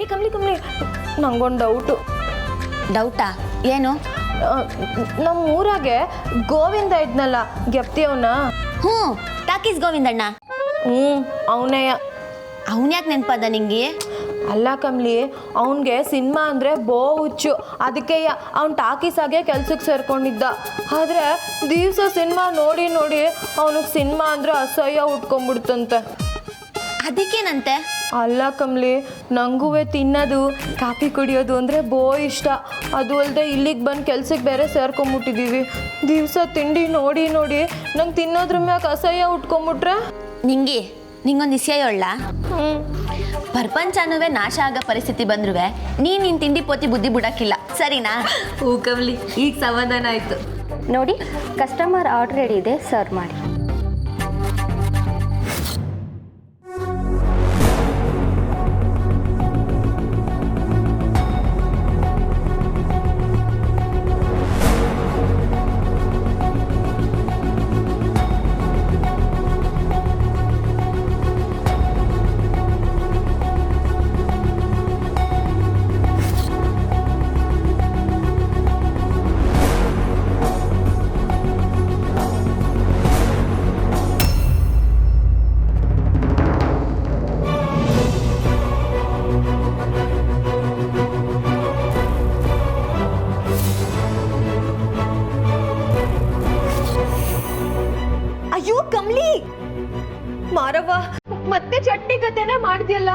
ಈ ಕಮ್ಲಿ ನಂಗೊಂದು ಡೌಟಾ ಏನು? ನಮ್ಮ ಊರಾಗೆ ಗೋವಿಂದ ಇದ್ನಲ್ಲ ಗೆಪ್ತಿಯವನ. ಹ್ಞೂ ಟಾಕೀಸ್ ಗೋವಿಂದಣ್ಣ. ಅವನೇ. ಅವನ್ಯಾಕೆ ನೆನಪದ ನಿಂಗೆ? ಅಲ್ಲ ಕಮ್ಲಿ, ಅವನಿಗೆ ಸಿನಿಮಾ ಅಂದರೆ ಬೋ ಹುಚ್ಚು. ಅದಕ್ಕೆ ಅವ್ನು ಟಾಕೀಸಾಗೆ ಕೆಲ್ಸಕ್ಕೆ ಸೇರ್ಕೊಂಡಿದ್ದ. ಆದರೆ ದಿವಸ ಸಿನಿಮಾ ನೋಡಿ ಅವನಿಗೆ ಸಿನಿಮಾ ಅಂದರೆ ಅಸಹ್ಯ ಉಟ್ಕೊಂಡ್ಬಿಡ್ತಂತೆ. ಅದಕ್ಕೇನಂತೆ? ಅಲ್ಲ ಕಮ್ಲಿ, ನಂಗೂ ತಿನ್ನೋದು ಕಾಫಿ ಕುಡಿಯೋದು ಅಂದರೆ ಬೋ ಇಷ್ಟ. ಅದು ಅಲ್ಲದೆ ಇಲ್ಲಿಗೆ ಬಂದು ಕೆಲ್ಸಕ್ಕೆ ಬೇರೆ ಸೇರ್ಕೊಂಬಿಟ್ಟಿದ್ದೀವಿ. ದಿವಸ ತಿಂಡಿ ನೋಡಿ ನಂಗೆ ತಿನ್ನೋದ್ರ ಮ್ಯಾಗ ಅಸಹ್ಯ ಉಟ್ಕೊಂಬಿಟ್ರೆ ನಿಂಗೊಂದು ವಿಷಯ ಹೇಳ. ಪ್ರಪಂಚನೂ ನಾಶ ಆಗೋ ಪರಿಸ್ಥಿತಿ ಬಂದ್ರೂ ನಿನ್ನ ತಿಂಡಿ ಪೋತಿ ಬುದ್ಧಿ ಬಿಡಕ್ಕಿಲ್ಲ, ಸರಿನಾ? ಹೂ ಕಮ್ಲಿ, ಈಗ ಸಮಾಧಾನ ಆಯಿತು ನೋಡಿ. ಕಸ್ಟಮರ್ ಆರ್ಡರ್ ರೆಡಿ ಇದೆ, ಸರ್ವ್ ಮಾಡಿ. ಅಯ್ಯೋ ಕಮ್ಲಿ, ಮಾರವ್ವ ಮತ್ತೆ ಚಟ್ನಿ ಕತೆನ ಮಾಡ್ದಿಯಲ್ಲ.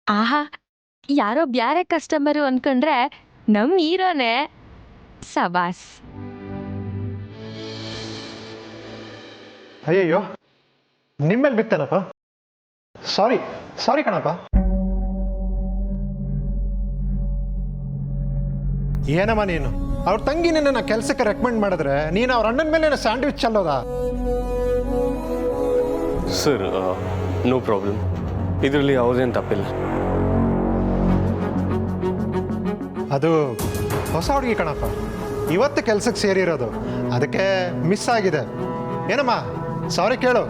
ಆಹಾ, ಯಾರೋ ಬ್ಯಾರೆ ಕಸ್ಟಮರು ಅನ್ಕೊಂಡ್ರೆ ನಮ್ ಹೀರೋನೇ. ಸಬಾಸ್. ಅಯ್ಯಯ್ಯೋ, ನಿಮ್ಮೇಲೆ ಬಿತ್ತೇನಪ್ಪ. ಸಾರಿ ಕಣಪ್ಪ. ಏನಮ್ಮ ನೀನು ಅವ್ರ ತಂಗಿ ನಿನ್ನ ಕೆಲಸಕ್ಕೆ ರೆಕಮೆಂಡ್ ಮಾಡಿದ್ರೆ ನೀನು ಅವ್ರ ಅಣ್ಣನ ಮೇಲೆ ಸ್ಯಾಂಡ್ವಿಚ್ ಚಲ್ಲೋದಾ? ಸರ್, ನೋ ಪ್ರಾಬ್ಲಮ್, ಇದರಲ್ಲಿ ಯಾವುದೇನು ತಪ್ಪಿಲ್ಲ. ಅದು ಹೊಸ ಹುಡುಗಿ ಕಣಪ್ಪ, ಇವತ್ತು ಕೆಲಸಕ್ಕೆ ಸೇರಿರೋದು, ಅದಕ್ಕೆ ಮಿಸ್ ಆಗಿದೆ. ಏನಮ್ಮ ಸಾರಿ ಕೇಳು.